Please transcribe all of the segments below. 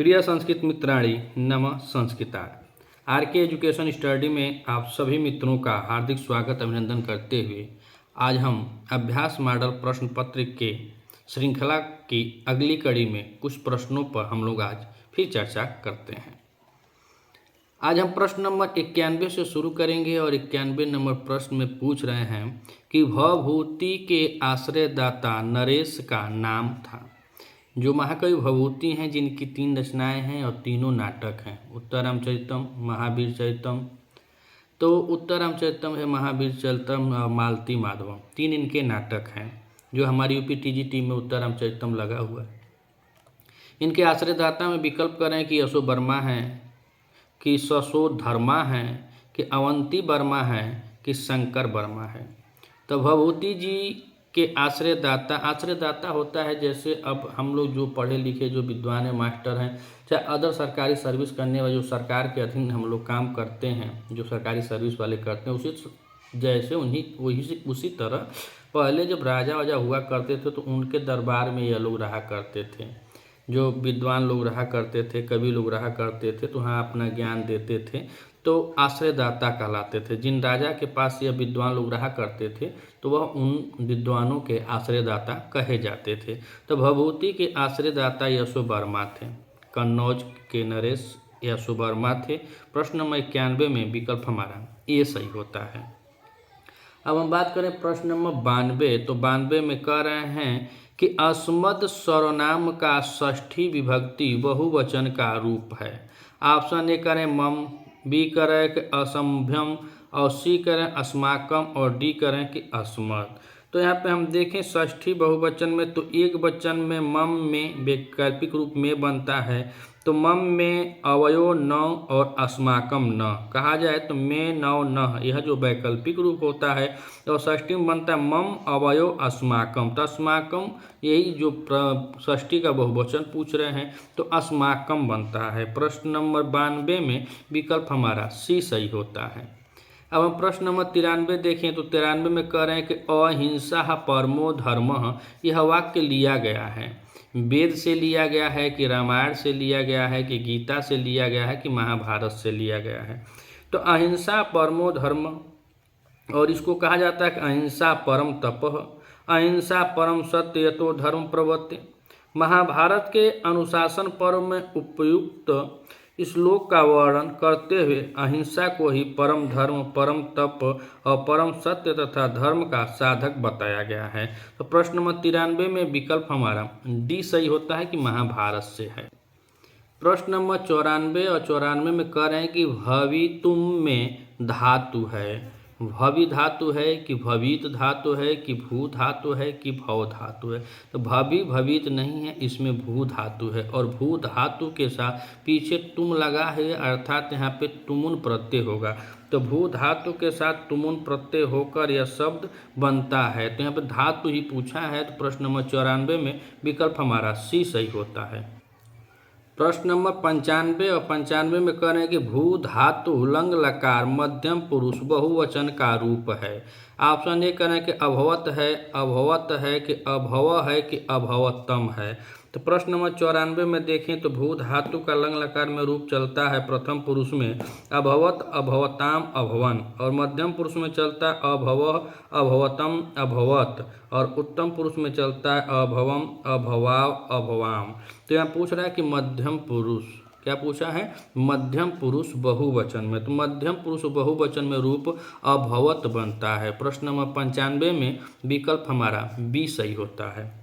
प्रिय संस्कृत मित्राणि नमः संस्कृता। आर के एजुकेशन स्टडी में आप सभी मित्रों का हार्दिक स्वागत अभिनंदन करते हुए आज हम अभ्यास मॉडल प्रश्न पत्र के श्रृंखला की अगली कड़ी में कुछ प्रश्नों पर हम लोग आज फिर चर्चा करते हैं। आज हम प्रश्न नंबर 91 से शुरू करेंगे और 91 नंबर प्रश्न में पूछ रहे हैं कि भवभूति के आश्रयदाता नरेश का नाम था। जो महाकवि भवभूति हैं जिनकी 3 रचनाएं हैं और तीनों नाटक हैं, उत्तररामचरितम, महावीर चरितम। तो उत्तररामचरितम है, महावीर चरितम और मालती माधवम, 3 इनके नाटक हैं जो हमारी यूपी टीजीटी में उत्तररामचरितम लगा हुआ है। इनके आश्रयदाता में विकल्प करें कि यशो वर्मा है, कि सशोधर्मा है, कि अवंती वर्मा है, कि शंकर वर्मा है। तो भवभूति जी के आश्रयदाता होता है, जैसे अब हम लोग जो पढ़े लिखे जो विद्वान है, मास्टर हैं, चाहे अदर सरकारी सर्विस करने वाले जो सरकार के अधीन हम लोग काम करते हैं, जो सरकारी सर्विस वाले करते हैं, उसी जैसे उसी तरह पहले जब राजा वाजा हुआ करते थे तो उनके दरबार में यह लोग रहा करते थे। जो विद्वान लोग रहा करते थे, कवि लोग रहा करते थे, तो हाँ अपना ज्ञान देते थे, तो आश्रयदाता कहलाते थे। जिन राजा के पास यह विद्वान लोग रहा करते थे तो वह उन विद्वानों के आश्रयदाता कहे जाते थे। तो भवभूति के आश्रयदाता यशो वर्मा थे। कन्नौज के नरेश यशो वर्मा थे। प्रश्न नंबर 91 में विकल्प हमारा ये सही होता है। अब हम बात करें प्रश्न नंबर 92। तो 92 में कह रहे हैं कि अस्मद सर्वनाम का षष्ठी विभक्ति बहुवचन का रूप है। ऑप्शन ए करें मम, बी करें कि असंभ्यम, और सी करें अस्माकम, और डी करें कि अस्मद। तो यहाँ पे हम देखें षष्ठी बहुवचन में तो एक वचन में मम में वैकल्पिक रूप में बनता है, तो मम में अवयो न और अस्माकम न कहा जाए तो में नौ न, यह जो वैकल्पिक रूप होता है। और षष्ठी में बनता है मम अवयो अस्माकम, तो अस्माकम यही जो षष्ठी का बहुवचन पूछ रहे हैं तो अस्माकम बनता है। प्रश्न नंबर 92 में विकल्प हमारा सी सही होता है। अब हम प्रश्न नंबर 93 देखें तो 93 में कह रहे हैं कि अहिंसा परमो धर्मः, यह वाक्य लिया गया है वेद से लिया गया है कि रामायण से लिया गया है कि गीता से लिया गया है कि महाभारत से लिया गया है। तो अहिंसा परमो धर्म, और इसको कहा जाता है कि अहिंसा परम तपः, अहिंसा परम सत्य यतो धर्म प्रवर्ते। महाभारत के अनुशासन पर्व में उपयुक्त श्लोक का वर्णन करते हुए अहिंसा को ही परम धर्म, परम तप और परम सत्य तथा धर्म का साधक बताया गया है। तो प्रश्न नंबर 93 में विकल्प हमारा डी सही होता है कि महाभारत से है। प्रश्न नंबर 94 और 94 में कह रहे हैं कि भवितुम में धातु है। भवि धातु है कि भवित धातु है कि भू धातु है कि भव धातु है। तो भवि भवित नहीं है, इसमें भू धातु है, और भू धातु के साथ पीछे तुम लगा है, अर्थात यहाँ पे तुमुन प्रत्यय होगा। तो भू धातु के साथ तुमुन प्रत्यय होकर यह शब्द बनता है। तो यहाँ पे धातु ही पूछा है, तो प्रश्न नंबर 94 में विकल्प हमारा सी सही होता है। प्रश्न नंबर 95 और 95 में कह रहे हैं कि भू धातु लंग लकार मध्यम पुरुष बहुवचन का रूप है। ऑप्शन ए करें कि अभवत है, अभवत है कि अभव है कि अभवतम है। तो प्रश्न नंबर 94 में देखें तो भू धातु का लंग लकार में रूप चलता है प्रथम पुरुष में अभवत, अभवताम, अभवन, और मध्यम पुरुष में चलता है अभव, अभवतम, अभवत, और उत्तम पुरुष में चलता है अभवम, अभवाव, अभवाम। तो यहाँ पूछ रहा है कि मध्यम पुरुष, क्या पूछा है, मध्यम पुरुष बहुवचन में, तो मध्यम पुरुष बहुवचन में रूप अभवत बनता है। प्रश्न नंबर 95 में विकल्प हमारा बी सही होता है।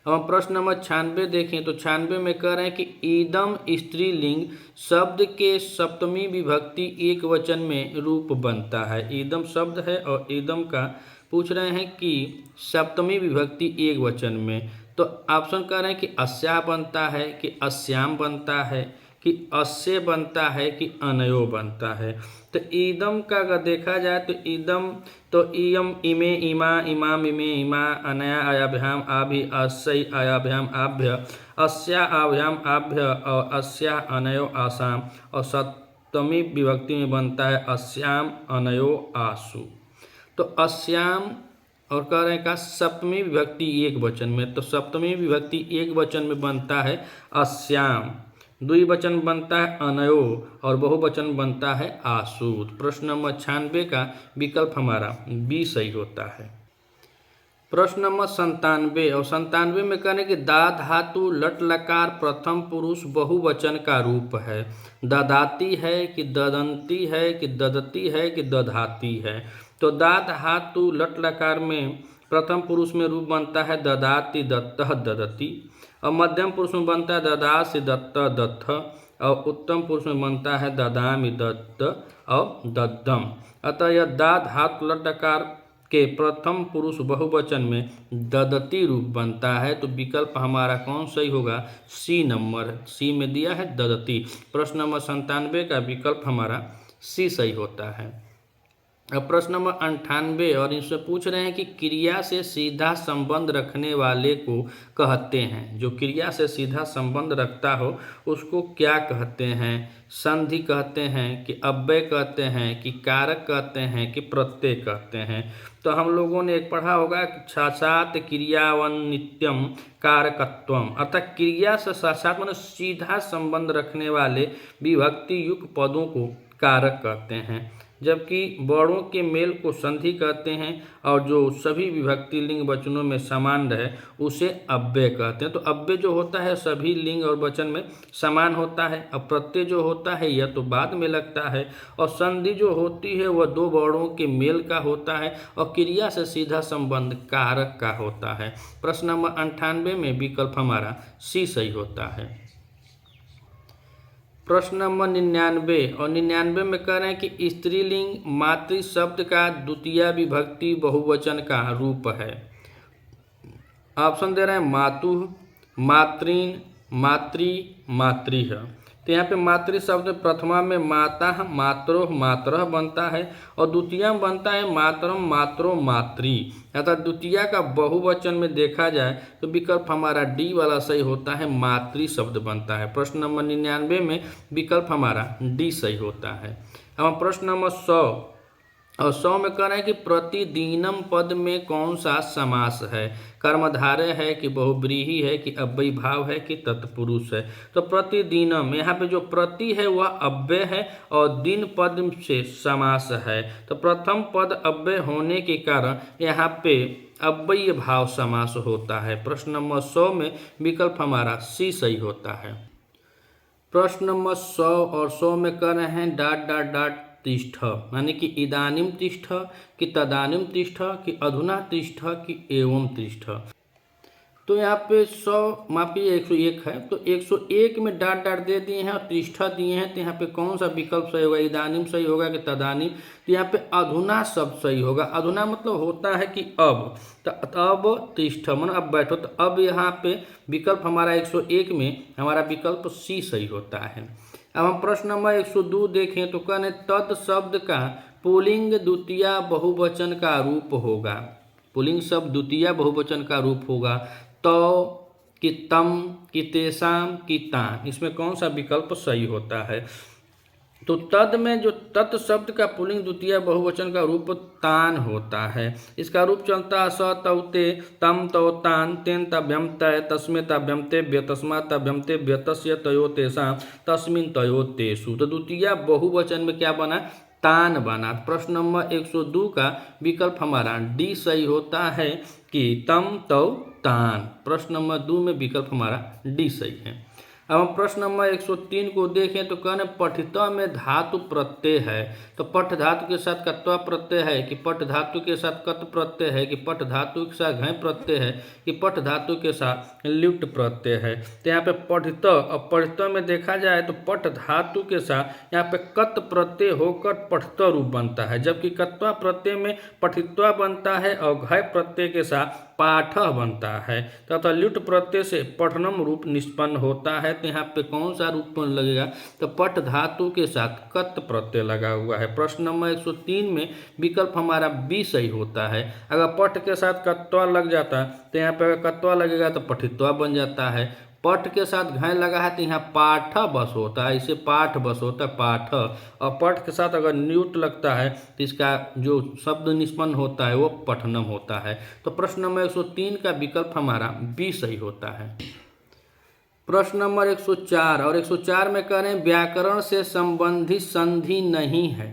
अब हम प्रश्न नंबर 96 देखें तो 96 में कह रहे हैं कि ईदम स्त्रीलिंग शब्द के सप्तमी विभक्ति एक वचन में रूप बनता है। ईदम शब्द है और ईदम का पूछ रहे हैं कि सप्तमी विभक्ति एक वचन में। तो ऑप्शन कह रहे हैं कि अस्या बनता है कि अस्याम बनता है कि अस्य बनता है कि अनयो बनता है। तो ईदम का अगर देखा जाए तो ईदम तो इयम, इमे, इमा, इमाम, इमे, इमा, अनया, आयाभ्याम, आभि, अस्यै, आयाभ्याम, आभ्य, अस्या, आभ्याम, आभ्य, और अस्या, अनयो, आसाम, और सप्तमी विभक्ति में बनता है अस्याम, अनयो, आसु। तो अस्याम और कह रहे हैं का सप्तमी विभक्ति एक वचन में, तो सप्तमी विभक्ति एक वचन में बनता है अश्याम, द्विवचन बनता है अनयो और बहुवचन बनता है आसूत। प्रश्न नंबर 96 का विकल्प हमारा बी सही होता है। प्रश्न नंबर 97 और 97 में कहने कि दा धातु लट लकार प्रथम पुरुष बहुवचन का रूप है। ददाती है कि ददंती है कि ददती है कि दधाती है। तो दा धातु लट लकार में प्रथम पुरुष में रूप बनता है ददाती दत्तः ददती, और मध्यम पुरुष में बनता है ददासी दत्त दत्थ, और उत्तम पुरुष में बनता है ददामी दत्त और दद्दम। अतः यह दा धातु लट लकार के प्रथम पुरुष बहुवचन में ददती रूप बनता है। तो विकल्प हमारा कौन सही होगा? सी नंबर, सी में दिया है ददती। प्रश्न नंबर 97 का विकल्प हमारा सी सही होता है। अब प्रश्न नंबर 98 और इनसे पूछ रहे हैं कि क्रिया से सीधा संबंध रखने वाले को कहते हैं, जो क्रिया से सीधा संबंध रखता हो उसको क्या कहते हैं? संधि कहते हैं कि अव्यय कहते हैं कि कारक कहते हैं कि प्रत्यय कहते हैं? तो हम लोगों ने एक पढ़ा होगा कि साक्षात क्रियावन नित्यम कारकत्वम, अर्थात क्रिया से साक्षात मतलब सीधा संबंध रखने वाले विभक्ति युक्त पदों को कारक कहते हैं, जबकि वर्णों के मेल को संधि कहते हैं, और जो सभी विभक्ति लिंग वचनों में समान रहे उसे अव्यय कहते हैं। तो अव्यय जो होता है सभी लिंग और वचन में समान होता है, और प्रत्यय जो होता है यह तो बाद में लगता है, और संधि जो होती है वह दो वर्णों के मेल का होता है, और क्रिया से सीधा संबंध कारक का होता है। प्रश्न नंबर 98 में विकल्प हमारा सी सही होता है। प्रश्न नंबर 99 और 99 में कह रहे हैं कि स्त्रीलिंग मातृ शब्द का द्वितीय विभक्ति बहुवचन का रूप है। ऑप्शन दे रहे हैं मातुः, मातृन, मातृ, मातृः। तो यहाँ पे मातृ शब्द प्रथमा में माता मात्रोह मातरः बनता है, और द्वितीय में बनता है मातरम मात्रो मातृ। अर्थात द्वितीय का बहुवचन में देखा जाए तो विकल्प हमारा डी वाला सही होता है, मातृ शब्द बनता है। प्रश्न नंबर 99 में विकल्प हमारा डी सही होता है। अब प्रश्न नंबर 100 और 100 में कह रहे हैं कि प्रतिदिनम पद में कौन सा समास है? कर्मधारय है कि बहुब्रीहि है कि अव्ययी भाव है कि तत्पुरुष है? तो प्रतिदिनम, यहाँ पे जो प्रति है वह अव्यय है और दिन पद से समास है, तो प्रथम पद अव्यय होने के कारण यहाँ पे अव्ययी भाव समास होता है। प्रश्न नंबर 100 में विकल्प हमारा सी सही होता है। प्रश्न नंबर 100 और 100 में कह रहे हैं डाट डाट डाट तिष्ठ, यानी कि इदानीम तिष्ठ कि तदानीम तिष्ठ कि अधुना तिष्ठ कि एवं तिष्ठ। तो यहाँ पे 100 माफी 101 है, तो 101 में डाट डाट दे दिए हैं और तिष्ठ दिए हैं, तो यहाँ पे कौन सा विकल्प सही होगा? इदानीम सही होगा कि तदानीम? तो यहाँ पे अधुना शब्द सही होगा। अधुना मतलब होता है कि अब, तो अब तिष्ठ मन अब बैठो, तो अब यहाँ पे विकल्प हमारा 101 में हमारा विकल्प सी सही होता है। अब हम प्रश्न नंबर 102 देखें तो कहने तद शब्द का पुल्लिंग द्वितीय बहुवचन का रूप होगा। पुल्लिंग शब्द द्वितीय बहुवचन का रूप होगा तो कि तम कि तेसाम कि तान, इसमें कौन सा विकल्प सही होता है? तो तद में जो तत् शब्द का पुल्लिंग द्वितीय बहुवचन का रूप तान होता है। इसका रूप चलता है स तौ ते तम तौ तान तेन तभ्यम तय तस्मे तभ्यम तेभ्य तस्मा तभ्यम तेभ्य तस्य तयो तेषां तस्मिन् तयो तेषु। तो द्वितीय बहुवचन में क्या बना? तान बना। प्रश्न नंबर 102 का विकल्प हमारा डी सही होता है कि तम तौ तान। प्रश्न नंबर 2 में विकल्प हमारा डी सही है। अब हम प्रश्न नंबर 103 को देखें तो कहने पठिता में धातु प्रत्यय है, तो पठ धातु के साथ कत्वा प्रत्यय है कि पठ धातु के साथ कत प्रत्यय है कि पठ धातु के साथ घय प्रत्यय है कि पठ धातु के साथ ल्युट प्रत्यय है? तो यहाँ पे पठिता और पठिता में देखा जाए तो पठ धातु के साथ यहाँ पे कत प्रत्यय होकर पठिता रूप बनता है, जबकि कत्वा प्रत्यय में पठित्वा बनता है और घय प्रत्यय के साथ पाठः बनता है, तथा ल्युट प्रत्यय से पठनम रूप निष्पन्न होता है। तो यहाँ पे कौन सा रूप लगेगा? तो पठ धातु के साथ कत प्रत्यय लगा हुआ है। प्रश्न नंबर 103 में विकल्प हमारा बी सही होता है। अगर पठ के साथ कत्वा लग जाता तो यहाँ पे अगर कत्वा लगेगा तो पठित्वा बन जाता है, पठ के साथ घय लगा है तो यहाँ पाठ बस होता है, इसे पाठ बस होता है पाठ। और पठ के साथ अगर न्यूट लगता है तो इसका जो शब्द निष्पन्न होता है वो पठनम होता है। तो प्रश्न नंबर 103 का विकल्प हमारा बी सही होता है। प्रश्न नंबर 104 और 104 में कह रहे हैं व्याकरण से संबंधित संधि नहीं है।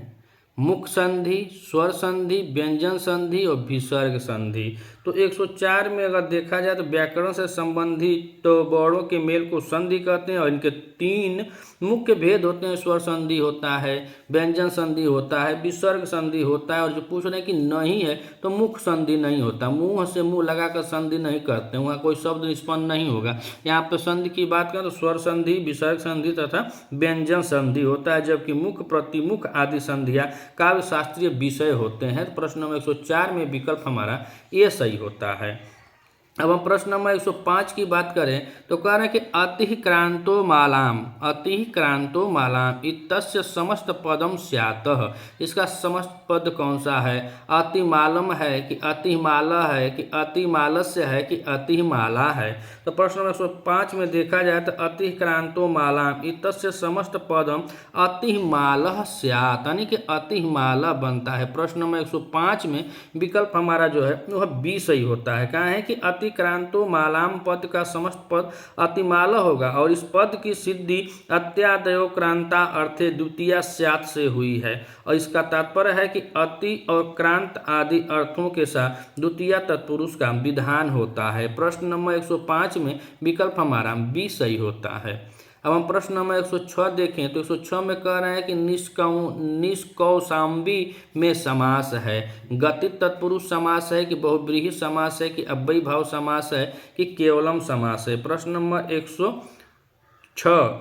मुख संधि, स्वर संधि, व्यंजन संधि और विसर्ग संधि। तो 104 में अगर देखा जाए तो व्याकरण से संबंधित तो वर्णों के मेल को संधि कहते हैं और इनके 3 मुख्य भेद होते हैं। स्वर संधि होता है, व्यंजन संधि होता है, विसर्ग संधि होता है। और जो पूछ रहे हैं कि नहीं है तो मुख संधि नहीं होता, मुंह से मुंह लगाकर संधि नहीं करते, वहाँ कोई शब्द निष्पन्न नहीं होगा। यहाँ पर संधि की बात करें तो स्वर संधि, विसर्ग संधि तथा व्यंजन संधि होता है, जबकि मुख, प्रतिमुख आदि संधियाँ काव्य शास्त्रीय विषय होते हैं। तो प्रश्न नंबर 104 में विकल्प हमारा ये सही होता है। अब हम प्रश्न नंबर 105 की बात करें तो कह रहे हैं कि अतिक्रांतो मालाम, अतिक्रांतो मालाम इत्यस्य समस्त पदम स्यातः। इसका समस्त पद कौन सा है? अतिमालम है कि अतिमाला है कि अतिमालस्य है कि अतिमाला है? तो प्रश्न नंबर 105 में देखा जाए तो अतिक्रांतो मालाम इत्यस्य समस्त पदम अतिमालः स्यात्, यानी कि अतिमाला बनता है। प्रश्न नंबर 105 में विकल्प हमारा जो है वह बी सही होता है। कहाँ है कि अतिक्रांतो मालाम पद का समस्त पद अतिमाला होगा और इस पद की सिद्धि अत्यादयो क्रांता अर्थे द्वितीया स्यात् से हुई है। और इसका तात्पर्य है कि अति और क्रांत आदि अर्थों के साथ द्वितीया तत्पुरुष का विधान होता है। प्रश्न नंबर 105 में विकल्प हमारा बी सही होता है। अब हम प्रश्न नंबर 106 देखें तो 106 में कह रहे हैं कि निष्कौशाम्बी में समास है। गतित तत्पुरुष समास है कि बहुब्रीहि समास है कि अव्ययी भाव समास है कि केवलम समास है? प्रश्न नंबर 106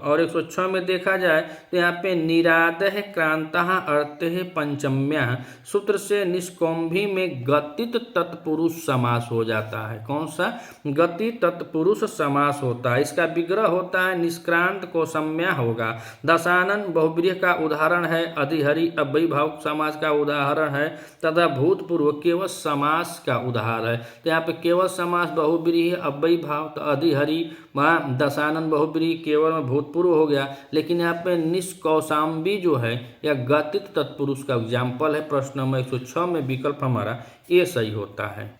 और 106 में देखा जाए तो यहाँ पे निरादः क्रांतः अर्थः पंचम्यः सूत्र से निष्कौम्भी में गतित तत्पुरुष समास हो जाता है। कौन सा? गति तत्पुरुष समास होता है। इसका विग्रह होता है निष्क्रांत कौशम्या होगा। दशानन बहुब्रीहि का उदाहरण है, अधिहरि अव्ययी भाव समास का उदाहरण है तथा भूतपूर्व केवल समास का उदाहरण है। तो यहाँ पे केवल समास बहुब्रीहि अव्ययी भाव, तो अधिहरि वहाँ दशानन बहुब्रीहि केवल में भूतपूर्व हो गया। लेकिन यहाँ पे निष्कौशाम्बी जो है यह गतित तत्पुरुष का एग्जाम्पल है। प्रश्न नंबर 106 में विकल्प हमारा ये सही होता है।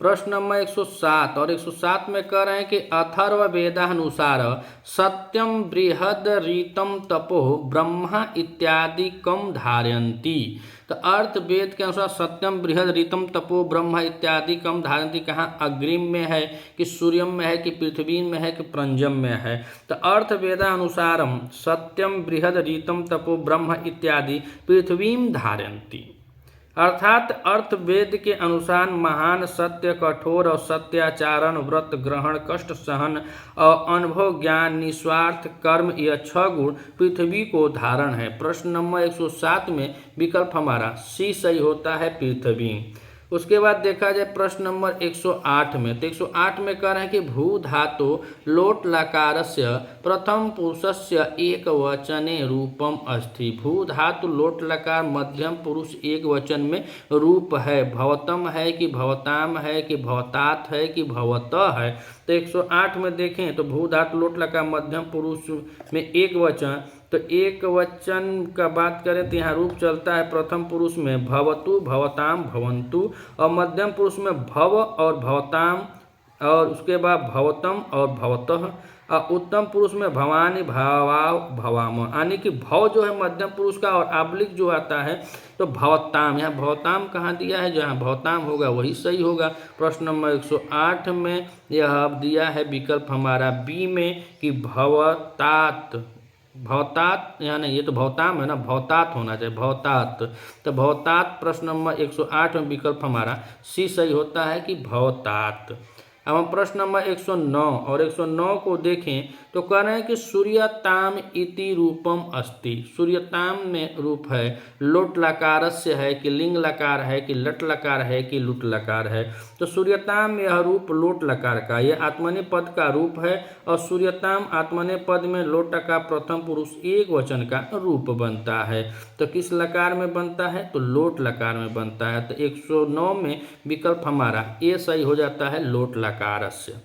प्रश्न नंबर 107 और 107 में कह रहे हैं कि अथर्ववेदानुसार सत्यम बृहद रीतम तपो ब्रह्मा इत्यादि कम धारयन्ति। तो अर्थ वेद के अनुसार सत्यम बृहद रीतम तपो ब्रह्मा इत्यादि कम धारयन्ति कहाँ अग्रिम में है कि सूर्यम में है कि पृथ्वी में है कि प्रंजम में है? तो अर्थ वेदानुसारम सत्यम बृहद रीतम तपो ब्रह्म इत्यादि पृथ्वीम धारयन्ति। अर्थात अर्थ वेद के अनुसार महान सत्य, कठोर और सत्याचारण, व्रत ग्रहण, कष्ट सहन और अनुभव, ज्ञान, निस्वार्थ कर्म, यह 6 गुण पृथ्वी को धारण है। प्रश्न नंबर 107 में विकल्प हमारा सी सही होता है, पृथ्वी। उसके बाद देखा जाए प्रश्न नंबर 108 में तो 108 में कह रहे हैं कि भू धातु लोट लकारस्य प्रथम पुरुषस्य एक वचने रूपम अस्ति। भू धातु लोट लकार मध्यम पुरुष एक वचन में रूप है। भवतम है कि भवताम है कि भवतात है कि भवतः है? तो 108 में देखें तो भू धातु लोट लकार मध्यम पुरुष में एक वचन, तो एक वचन का बात करें तो यहाँ रूप चलता है प्रथम पुरुष में भवतु, भवताम, भवन्तु और मध्यम पुरुष में भव और भवताम और उसके बाद भवतम और भवतः और उत्तम पुरुष में भवानी, भवाव, भवाम। यानी कि भव जो है मध्यम पुरुष का और आबलिक जो आता है तो भवताम। यहाँ भवताम कहाँ दिया है? जहाँ भवताम होगा वही सही होगा। प्रश्न नंबर 108 में यह दिया है विकल्प हमारा बी में कि भवतात। भवतात यहाँ नहीं, ये तो भवताम है ना, भवतात होना चाहिए, भवतात। तो भवतात प्रश्न नंबर 108 में विकल्प हमारा सी सही होता है कि भवतात। अब हम प्रश्न नंबर 109 और 109 को देखें तो कह रहे हैं कि सूर्यताम इति रूपम अस्ति। सूर्यताम में रूप है, लोट लकारस्य है कि लिंग लकार है कि लट लकार है कि लुट लकार है? तो सूर्यताम में यह रूप लोट लकार का, यह आत्मनेय पद का रूप है और सूर्यताम आत्मनेय पद में लोट का प्रथम पुरुष एक वचन का रूप बनता है। तो किस लकार में बनता है? तो लोट लकार में बनता है। तो 109 में विकल्प हमारा ए सही हो जाता है, लोट लकारस्य।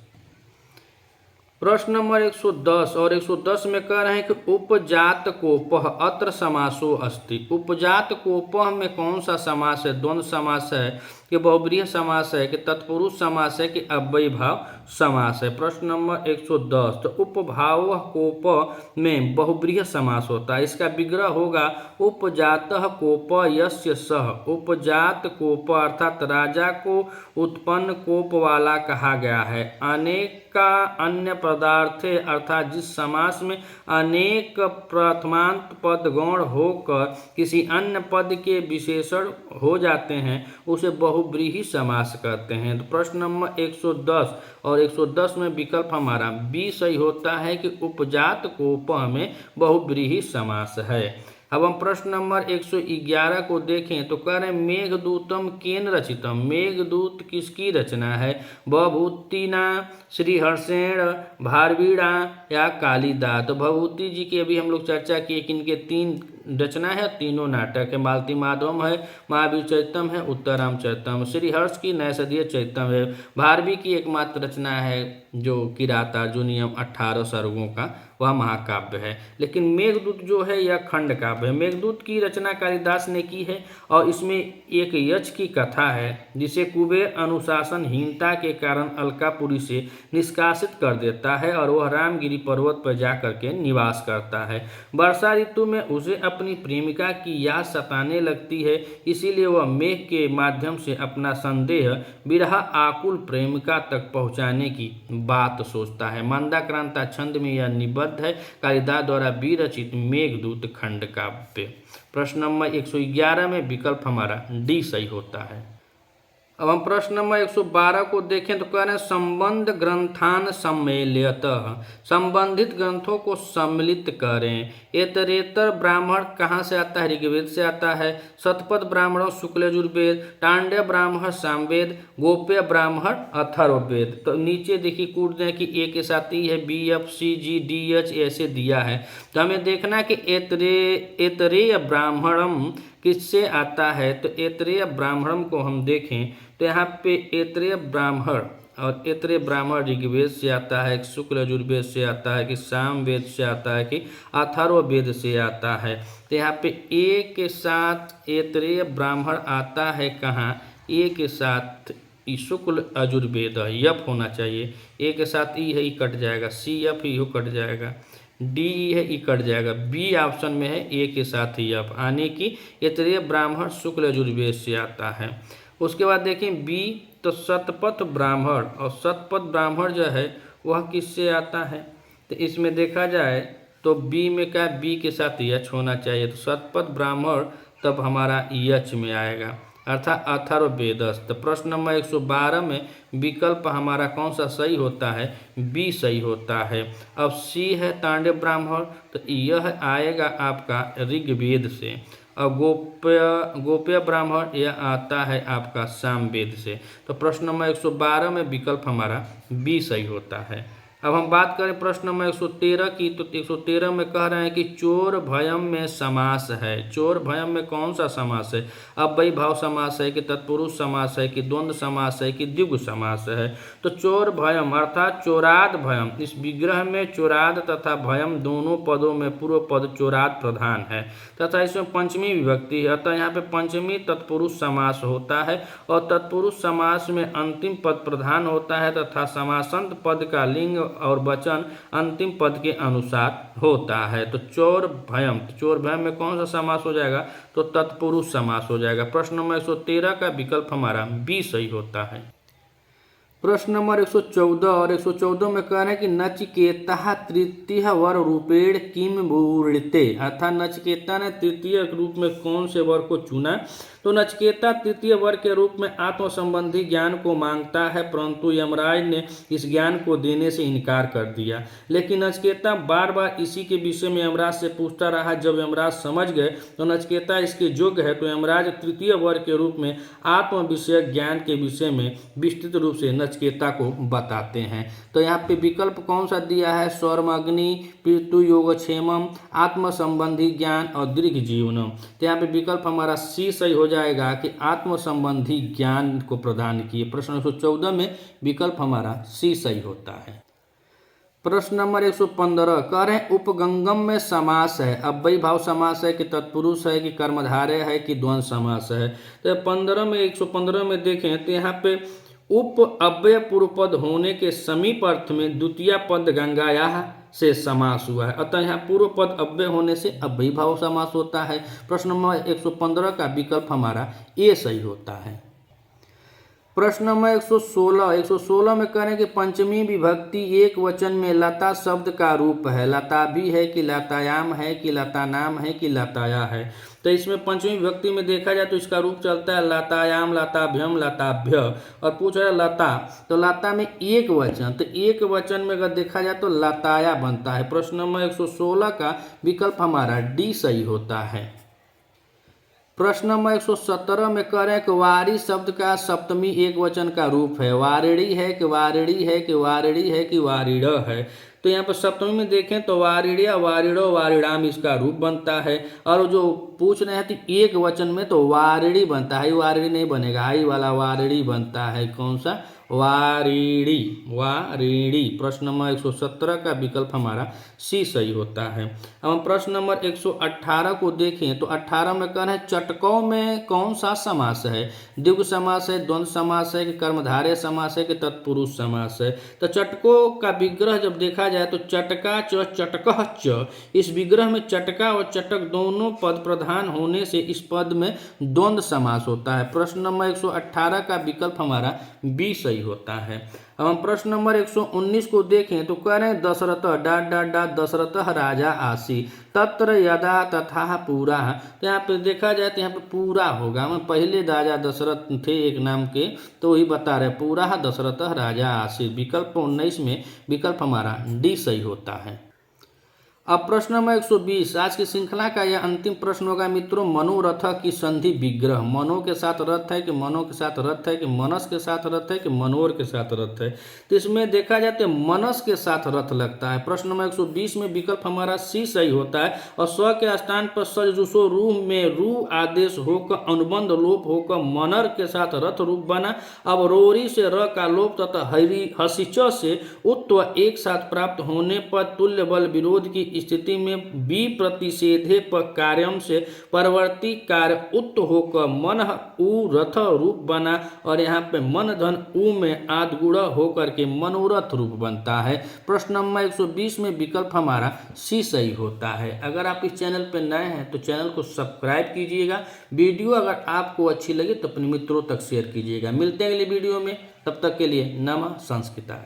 प्रश्न नंबर 110 और 110 में कह रहे हैं कि उपजात कोपः अत्र समासो अस्ति। उपजात कोपः में कौन सा समास है? द्वंद्व समास है कि बहुब्रीहि समास है कि तत्पुरुष समास है कि अव्ययीभाव समास है? प्रश्न नंबर 110। तो उपभाव कोप में बहुब्रीहि समास होता है। इसका विग्रह होगा उपजातः कोप यस्य सः। उपजात कोप अर्थात राजा को उत्पन्न कोप वाला कहा गया है। अनेक का अन्य पदार्थे अर्थात जिस समास में अनेक प्रथमांत पद गौण होकर किसी अन्य पद के विशेषण हो जाते हैं उसे बहुब्रीहि समास कहते हैं। तो प्रश्न नंबर 110 और 110 में विकल्प हमारा बी सही होता है कि उपजात कोपः में बहुब्रीहि समास है। अब हम प्रश्न नंबर 111 को देखें तो कह रहे हैं मेघदूतम केन रचितम। मेघदूत किसकी रचना है? भवभूतिना, श्रीहर्षेण, भारवीणा या कालिदास। तो भवभूति जी की अभी हम लोग चर्चा किए कि इनके 3 रचना है, तीनों नाटक है। मालती माधवम है, महावीर चरितम है, उत्तराम चरितम। श्रीहर्ष की नैषधीय चरितम है। भारवी की एकमात्र रचना है जो किरातार्जुनीयम 18 सर्गों का, वह महाकाव्य है। लेकिन मेघदूत जो है यह खंड काव्य है। मेघदूत की रचना कालिदास ने की है और इसमें एक यक्ष की कथा है जिसे कुबेर अनुशासनहीनता के कारण अलकापुरी से निष्कासित कर देता है और वह रामगिरी पर्वत पर जाकर के निवास करता है। वर्षा ऋतु में उसे अपनी प्रेमिका की याद सताने लगती है, इसीलिए वह मेघ के माध्यम से अपना संदेह विरह आकुल प्रेमिका तक पहुँचाने की बात सोचता है। मंदाक्रांता छंद में यह निबद्ध है। कालिदास द्वारा विरचित मेघदूत खंड काव्य। प्रश्न नंबर 111 में विकल्प हमारा डी सही होता है। अब हम प्रश्न नंबर 112 को देखें तो कह रहे हैं संबंध ग्रंथान सम्मेल्यतः। संबंधित ग्रंथों को सम्मिलित करें। एतरेतर ब्राह्मण कहाँ से आता है? ऋग्वेद से आता है। शतपथ ब्राह्मण शुक्ल यजुर्वेद, टांड्य ब्राह्मण सामवेद, गोप्य ब्राह्मण अथर्ववेद। तो नीचे देखिए कूट दें कि ए के साथ ई है, B F C G D H ऐसे दिया है। तो हमें देखना कि एतरेय ब्राह्मणम किससे आता है? तो ऐतरेय ब्राह्मणम को हम देखें तो यहाँ पे ऐतरेय ब्राह्मण और ऐतरेय ब्राह्मण ऋग्वेद से आता है, शुक्ल यजुर्वेद से आता है कि सामवेद से आता है कि अथर्ववेद से आता है। तो यहाँ पे ए के साथ ऐतरेय ब्राह्मण आता है कहाँ? ए के साथ शुक्ल यजुर्वेद यप होना चाहिए। ए के साथ ई है, ई कट जाएगा। सी एफ ई कट जाएगा। डी है, ई कट जाएगा। बी ऑप्शन में है ए के साथ ही अप आने की ऐतरेय ब्राह्मण शुक्ल यजुर्वेद से आता है। उसके बाद देखें बी तो शतपथ ब्राह्मण, और शतपथ ब्राह्मण जो है वह किससे आता है? तो इसमें देखा जाए तो बी में क्या, बी के साथ यच होना चाहिए। तो शतपथ ब्राह्मण तब हमारा यच में आएगा अर्थात अथर्ववेदस। तो प्रश्न नंबर 112 में विकल्प हमारा कौन सा सही होता है? बी सही होता है। अब सी है तांड्य ब्राह्मण, तो यह आएगा आपका ऋग्वेद से। और गोप्य ब्राह्मण यह आता है आपका सामवेद से। तो प्रश्न नंबर 112 में विकल्प हमारा बी सही होता है। अब हम बात करें प्रश्न नंबर 113 की, तो 113 में कह रहे हैं कि चोर भयम में समास है। चोर भयम में कौन सा समास है? अव्ययीभाव समास है कि तत्पुरुष समास है कि द्वंद्व समास है कि द्विगु समास है? तो चोर भयम अर्थात चोराद भयम, इस विग्रह में चोराद तथा भयम दोनों पदों में पूर्व पद चोराद प्रधान है तथा इसमें पंचमी विभक्ति है, अतः यहाँ पे पंचमी तत्पुरुष समास होता है और तत्पुरुष समास में अंतिम पद प्रधान होता है तथा समासांत पद का लिंग और वचन अंतिम पद के अनुसार होता है। तो चोर भयम, चोर भयम में कौन सा समास हो जाएगा? तो तत्पुरुष समास हो जाएगा। प्रश्न नंबर 113 का विकल्प हमारा बी सही होता है। प्रश्न नंबर 114 और 114 में कह रहे हैं कि नचिकेता तृतीय वर रूपेण किम वूर्णिते, अर्थात नचिकेता ने तृतीय रूप में कौन से वर को चुना? तो नचिकेता तृतीय वर के रूप में आत्म संबंधी ज्ञान को मांगता है, परंतु यमराज ने इस ज्ञान को देने से इनकार कर दिया। लेकिन नचिकेता बार बार इसी के विषय में यमराज से पूछता रहा। जब यमराज समझ गए तो नचिकेता इसके योग्य है, तो यमराज तृतीय वर के रूप में आत्म विषयक ज्ञान के विषय में विस्तृत रूप से नचिकेता को बताते हैं। तो यहाँ पे विकल्प कौन सा दिया है? स्वर्मग्नि, पृथु योगक्षेमम, आत्म संबंधी ज्ञान और दीर्घ जीवनम। तो यहाँ पे विकल्प हमारा सी सही हो जाएगा कि आत्म संबंधी ज्ञान को प्रदान किए। प्रश्न 114 में विकल्प हमारा सी सही होता है। प्रश्न नंबर 115 कह रहे हैं उपगंगम में समास है, अव्ययी भाव समास है कि तत्पुरुष है कि कर्मधारय है कि द्वंद्व समास है। तो 115 में देखें तो यहाँ पे उप अव्यय पूर्व पद होने के समीप अर्थ में द्वितीय पद गंगायाः से समास हुआ है, अतः यहाँ पूर्व पद अव्यय होने से अव्ययी भाव समास होता है। प्रश्न नंबर 115 का विकल्प हमारा ए सही होता है। प्रश्न नंबर 116 में कह रहे हैं कि पंचमी विभक्ति एक वचन में लता शब्द का रूप है, लता भी है कि लतायाम है कि लता नाम है कि लताया है। तो इसमें पंचमी विभक्ति में देखा जाए तो इसका रूप चलता है लतायाम, लताभ्यम, लताभ्य, और पूछ रहा है लता, तो लता में एक वचन, तो एक वचन में अगर देखा जाए तो लताया बनता है। प्रश्न नंबर 116 का विकल्प हमारा डी सही होता है। प्रश्न नंबर 117 में कह रहे हैं कि वारी शब्द का सप्तमी एक वचन का रूप है, वारिणी है कि वारिणी है कि वारिणी है कि वारिण है। तो यहाँ पर सप्तमी में देखें तो वारिण्या, वारिणो, वारिणाम इसका रूप बनता है, और जो पूछ रहे हैं तो एक वचन में तो वारिणी बनता है, वारिणी नहीं बनेगा, आई वाला वारिणी बनता है। कौन सा? वारिणी, वारिणी। प्रश्न नंबर 117 का विकल्प हमारा सी सही होता है। अब हम प्रश्न नंबर 118 को देखें तो 18 में कह रहे हैं चटकों में कौन सा समास है, द्विगु समास है, द्वंद्व समास है कि कर्मधारय समास है कि तत्पुरुष समास है। तो चटकों का विग्रह जब देखा जाए तो चटका च चटकः च, इस विग्रह में चटका और चटक दोनों पद प्रधान होने से इस पद में द्वंद्व समास होता है। प्रश्न नंबर 118 का विकल्प हमारा बी सही होता है। अब हम प्रश्न नंबर 119 को देखें तो कह रहे हैं Dasharath dot dot dot Dasharath राजा आसी तत्र यदा तथा पूरा। तो यहाँ पे देखा जाए तो यहाँ पे पूरा होगा, मैं पहले राजा दशरथ थे एक नाम के, तो वही बता रहे पूरा दशरथ राजा आसी। विकल्प 19 में विकल्प हमारा डी सही होता है। अब प्रश्न नंबर 120 आज की श्रृंखला का यह अंतिम प्रश्न होगा मित्रों, मनोरथ की संधि विग्रह, मनो के साथ रथ है कि मनो के साथ रथ है कि मनस के साथ रथ है कि मनोर के साथ रथ है। तो इसमें देखा जाए तो मनस के साथ रथ लगता है। प्रश्न नंबर 120 में विकल्प हमारा सी सही होता है, और स्व के स्थान पर सज रुसो रूह में रू आदेश होकर अनुबंध लोप होकर मनर के साथ रथ रूप बना। अब रोरी से र का लोप तथा हरि हसिच से उत्व एक साथ प्राप्त होने पर तुल्य बल विरोध की स्थिति में बी प्रतिषेधे पर कार्यम से परवर्ती कार्य उत्त होकर मन उ रथ रूप बना, और यहाँ पे मन धन उ में आदगुण होकर के मनोरथ रूप बनता है। प्रश्न नंबर 120 में विकल्प हमारा सी सही होता है। अगर आप इस चैनल पर नए हैं तो चैनल को सब्सक्राइब कीजिएगा, वीडियो अगर आपको अच्छी लगे तो अपने मित्रों तक शेयर कीजिएगा। मिलते हैं अगले वीडियो में, तब तक के लिए नमः संस्कृताय।